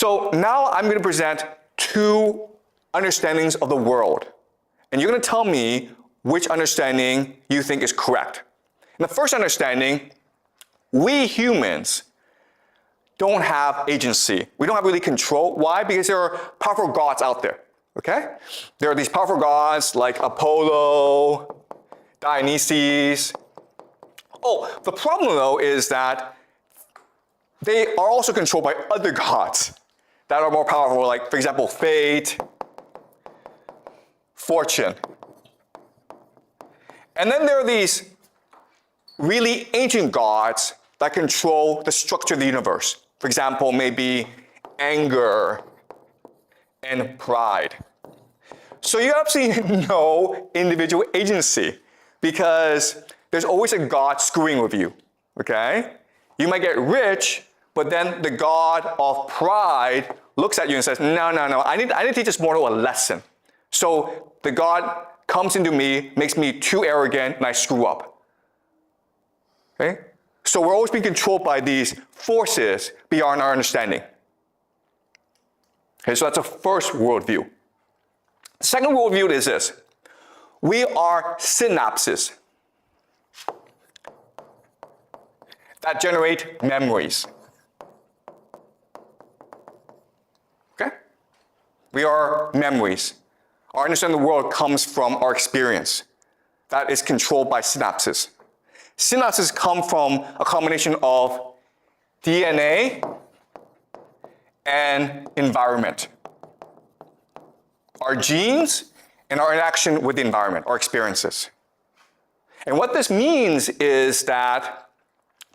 So now I'm going to present two understandings of the world. And you're going to tell me which understanding you think is correct. In the first understanding, we humans don't have agency. We don't have really control. Why? Because there are powerful gods out there, okay? There are these powerful gods like Apollo, Dionysus. Oh, the problem though is that they are also controlled by other gods that are more powerful, like, for example, fate, fortune. And then there are these really ancient gods that control the structure of the universe. For example, maybe anger and pride. So you have absolutely no individual agency because there's always a god screwing with you, okay? You might get rich, but then the god of pride looks at you and says, no, I need to teach this mortal a lesson. So the god comes into me, makes me too arrogant, and I screw up. Okay? So we're always being controlled by these forces beyond our understanding. Okay, so that's a first worldview. The second worldview is this. We are synapses that generate memories. Okay? We are memories. Our understanding of the world comes from our experience. That is controlled by synapses. Synapses come from a combination of DNA and environment. Our genes and our interaction with the environment, our experiences. And what this means is that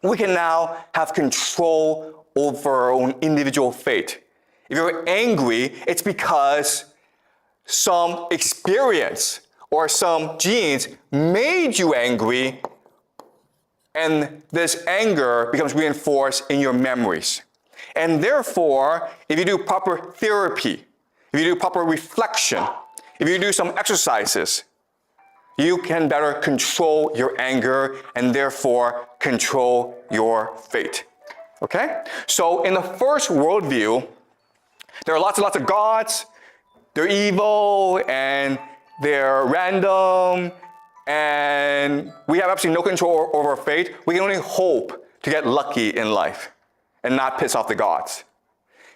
we can now have control over our own individual fate. If you're angry, it's because some experience or some genes made you angry, and this anger becomes reinforced in your memories. And therefore, if you do proper therapy, if you do proper reflection, if you do some exercises, you can better control your anger and therefore control your fate. Okay? So in the first worldview, there are lots and lots of gods. They're evil and they're random, and we have absolutely no control over our fate. We can only hope to get lucky in life and not piss off the gods.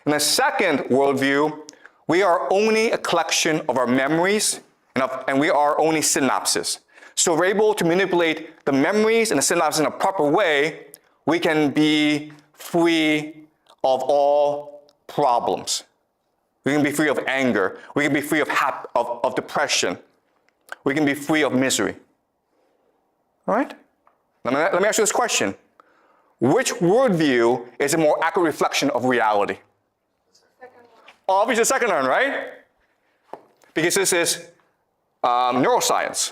In the second worldview, we are only a collection of our memories, and we are only synapses. So if we're able to manipulate the memories and the synapses in a proper way, we can be free of all problems. We can be free of anger. We can be free of depression. We can be free of misery. All right? Let me ask you this question. Which worldview is a more accurate reflection of reality? The second one. Obviously the second one, right? Because this is neuroscience,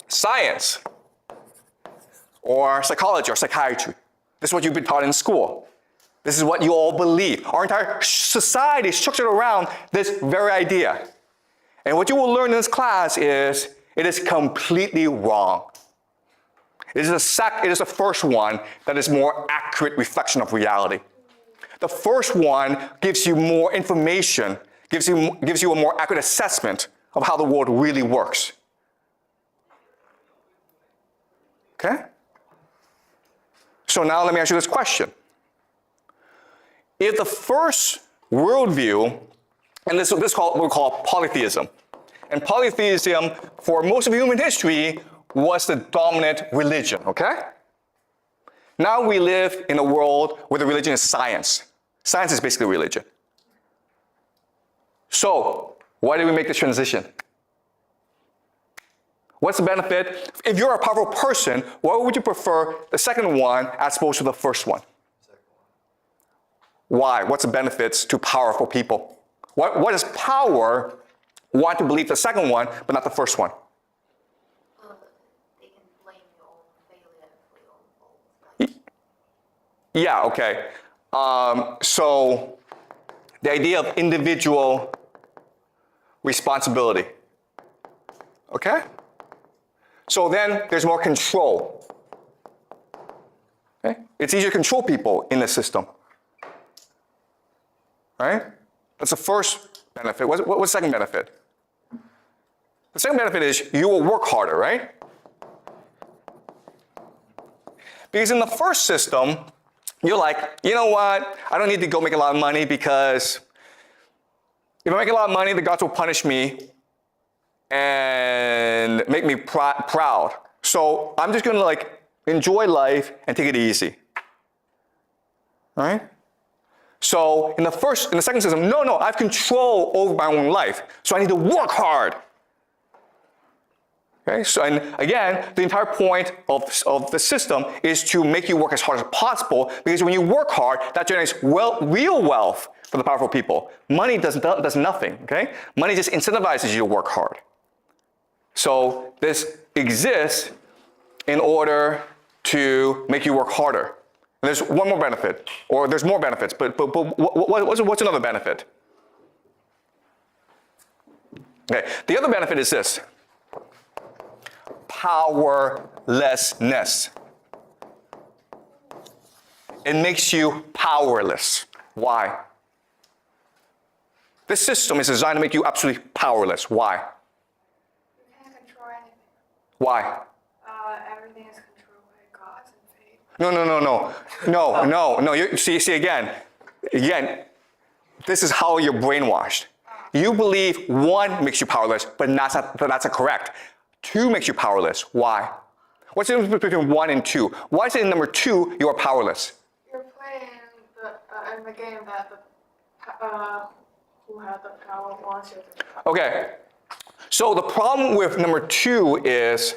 science, or psychology or psychiatry. This is what you've been taught in school. This is what you all believe. Our entire society is structured around this very idea. And what you will learn in this class is it is completely wrong. It is the first one that is more accurate reflection of reality. The first one gives you more information, gives you a more accurate assessment of how the world really works. Okay? So now let me ask you this question. If the first worldview, and this is what we call polytheism, and polytheism for most of human history was the dominant religion, okay? Now we live in a world where the religion is science. Science is basically religion. So, why did we make this transition? What's the benefit? If you're a powerful person, why would you prefer the second one as opposed to the first one? Why? What's the benefits to powerful people? What does power want to believe the second one, but not the first one? They can blame your own failure for your own fault. Yeah, okay. So the idea of individual responsibility. Okay? So then there's more control. Okay? It's easier to control people in the system. right? That's the first benefit. What's the second benefit? The second benefit is you will work harder, right? Because in the first system, you're like, you know what? I don't need to go make a lot of money because if I make a lot of money, the gods will punish me and make me proud. So I'm just gonna like enjoy life and take it easy, right? So in the second system, no, I have control over my own life. So I need to work hard. Okay, so and again, the entire point of the system is to make you work as hard as possible, because when you work hard, that generates real wealth for the powerful people. Money does nothing, okay? Money just incentivizes you to work hard. So this exists in order to make you work harder. And there's one more benefit, or there's more benefits, but what's another benefit? Okay, the other benefit is this. Powerlessness. It makes you powerless. Why? This system is designed to make you absolutely powerless. Why? You can't control anything. Why? Everything is controlled by gods and fate. No. You see again, this is how you're brainwashed. You believe one makes you powerless, but that's not correct. Two makes you powerless. Why? What's the difference between 1 and 2? Why is it in number 2 you are powerless? You're playing in the game that who has the power wants you to. Okay, so the problem with number 2 is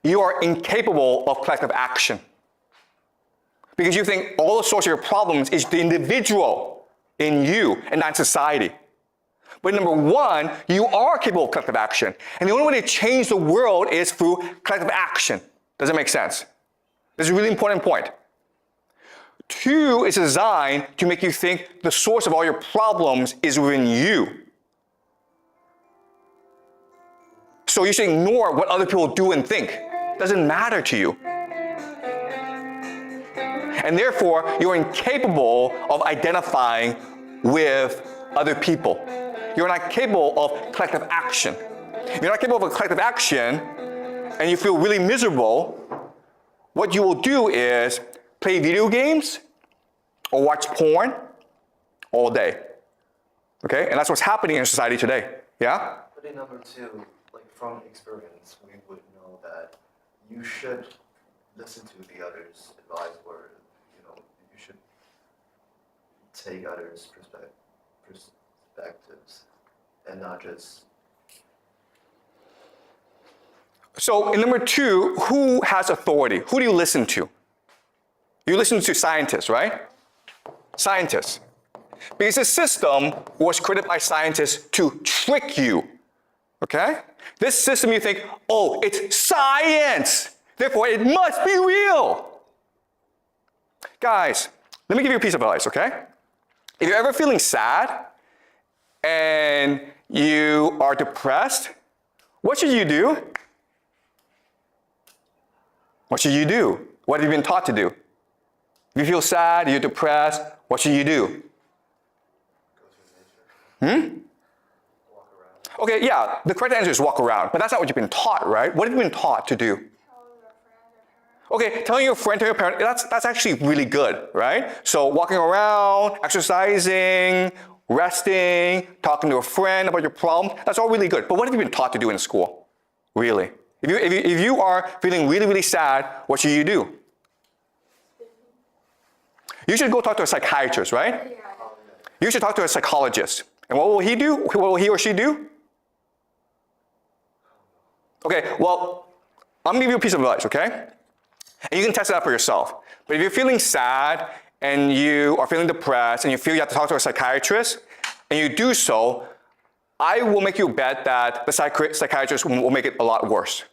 you are incapable of collective action. Because you think all the source of your problems is the individual in you and not society. But number 1, you are capable of collective action. And the only way to change the world is through collective action. Does that make sense? This is a really important point. 2 is designed to make you think the source of all your problems is within you. So you should ignore what other people do and think. It doesn't matter to you. And therefore, you're incapable of identifying with other people. You're not capable of collective action. If you're not capable of collective action and you feel really miserable, what you will do is play video games or watch porn all day. Okay? And that's what's happening in society today. Yeah? But in number 2, like from experience, we would know that you should listen to the others' advice, or you should take others' perspectives and not just. So in number 2, who has authority? Who do you listen to? You listen to scientists, right? Scientists. Because the system was created by scientists to trick you. Okay? This system, you think, oh, it's science, therefore it must be real. Guys, let me give you a piece of advice, okay? If you're ever feeling sad and you are depressed, what should you do? What should you do? What have you been taught to do? If you feel sad, you're depressed, what should you do? Go to nature. Walk around. Okay, yeah, the correct answer is walk around, but that's not what you've been taught, right? What have you been taught to do? Tell your friend or parent. Okay, telling your friend, tell your parent, that's actually really good, right? So walking around, exercising, resting, talking to a friend about your problem, that's all really good. But what have you been taught to do in school? Really? If you are feeling really, really sad, what should you do? You should go talk to a psychiatrist, right? Yeah. You should talk to a psychologist. And what will he do? What will he or she do? Okay, well, I'm gonna give you a piece of advice, okay? And you can test it out for yourself. But if you're feeling sad and you are feeling depressed and you feel you have to talk to a psychiatrist, and you do so, I will make you a bet that the psychiatrist will make it a lot worse.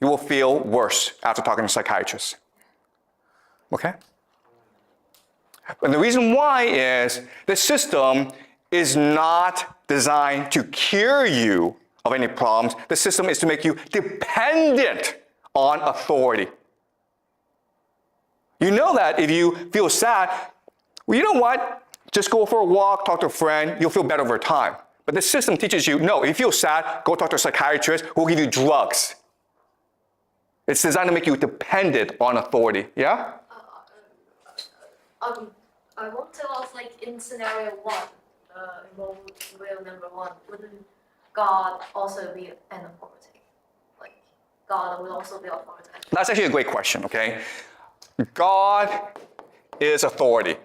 You will feel worse after talking to a psychiatrist. Okay? And the reason why is the system is not designed to cure you of any problems. The system is to make you dependent on authority. You know that if you feel sad, well, you know what? Just go for a walk, talk to a friend, you'll feel better over time. But this system teaches you, no, if you feel sad, go talk to a psychiatrist who will give you drugs. It's designed to make you dependent on authority, yeah? I want to ask, like, in scenario 1, rule number 1, wouldn't God also be an authority? Like, God would also be authority. That's actually a great question, okay? God is authority.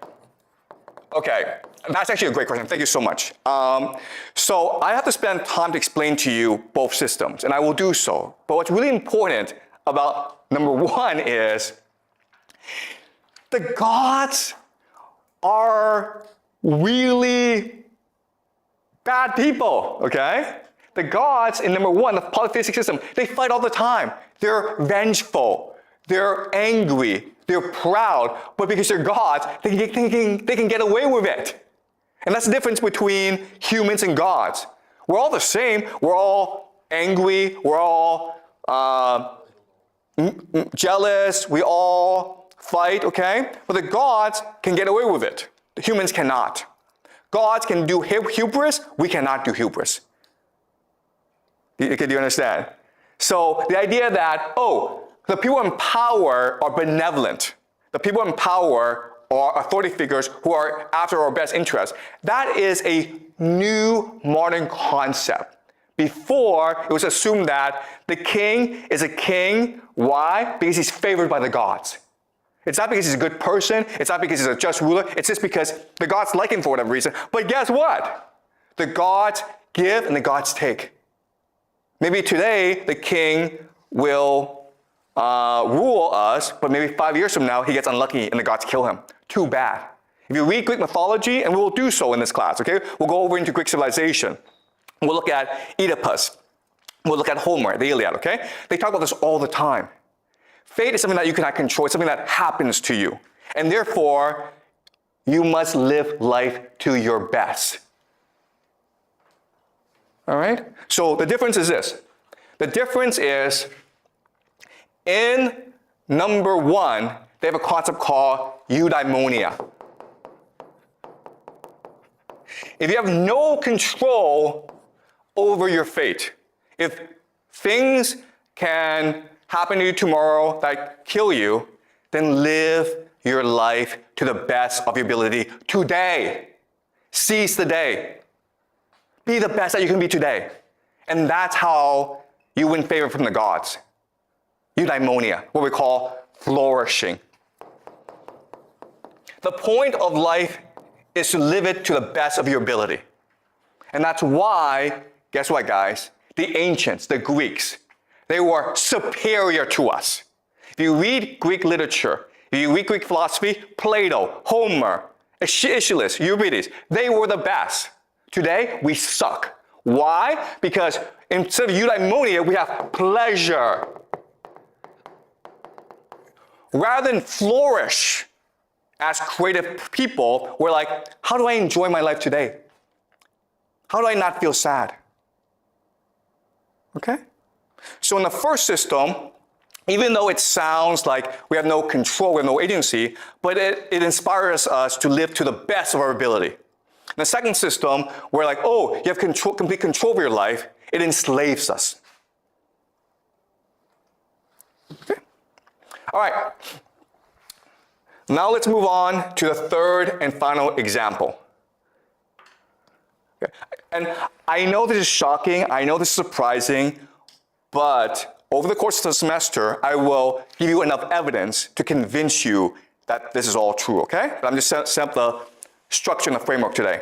Okay, that's actually a great question. Thank you so much. So I have to spend time to explain to you both systems, and I will do so. But what's really important about number 1 is the gods are really bad people, okay? The gods in number 1, the polytheistic system, they fight all the time. They're vengeful, they're angry, they're proud, but because they're gods, they can get away with it. And that's the difference between humans and gods. We're all the same. We're all angry. We're all jealous. We all fight, okay? But the gods can get away with it. The humans cannot. Gods can do hubris. We cannot do hubris. Do you understand? So the idea that, the people in power are benevolent. The people in power are authority figures who are after our best interests. That is a new modern concept. Before, it was assumed that the king is a king. Why? Because he's favored by the gods. It's not because he's a good person. It's not because he's a just ruler. It's just because the gods like him for whatever reason. But guess what? The gods give and the gods take. Maybe today, the king will rule us, but maybe 5 years from now, he gets unlucky and the gods kill him. Too bad. If you read Greek mythology, and we will do so in this class, okay? We'll go over into Greek civilization. We'll look at Oedipus. We'll look at Homer, the Iliad, okay? They talk about this all the time. Fate is something that you cannot control. It's something that happens to you. And therefore, you must live life to your best. All right? So the difference is this. The difference is in number 1, they have a concept called eudaimonia. If you have no control over your fate, if things can happen to you tomorrow that kill you, then live your life to the best of your ability today. Seize the day. Be the best that you can be today. And that's how you win favor from the gods. Eudaimonia, what we call flourishing. The point of life is to live it to the best of your ability. And that's why, guess what, guys? The ancients, the Greeks, they were superior to us. If you read Greek literature, if you read Greek philosophy, Plato, Homer, Aeschylus, Euripides, they were the best. Today, we suck. Why? Because instead of eudaimonia, we have pleasure. Rather than flourish as creative people, we're like, how do I enjoy my life today? How do I not feel sad? Okay? So in the first system, even though it sounds like we have no control, we have no agency, but it inspires us to live to the best of our ability. In the second system, we're like, you have complete control of your life. It enslaves us. Okay? All right. Now let's move on to the third and final example. Okay. And I know this is shocking. I know this is surprising. But over the course of the semester, I will give you enough evidence to convince you that this is all true, okay? But I'm just setting up the structure and the framework today.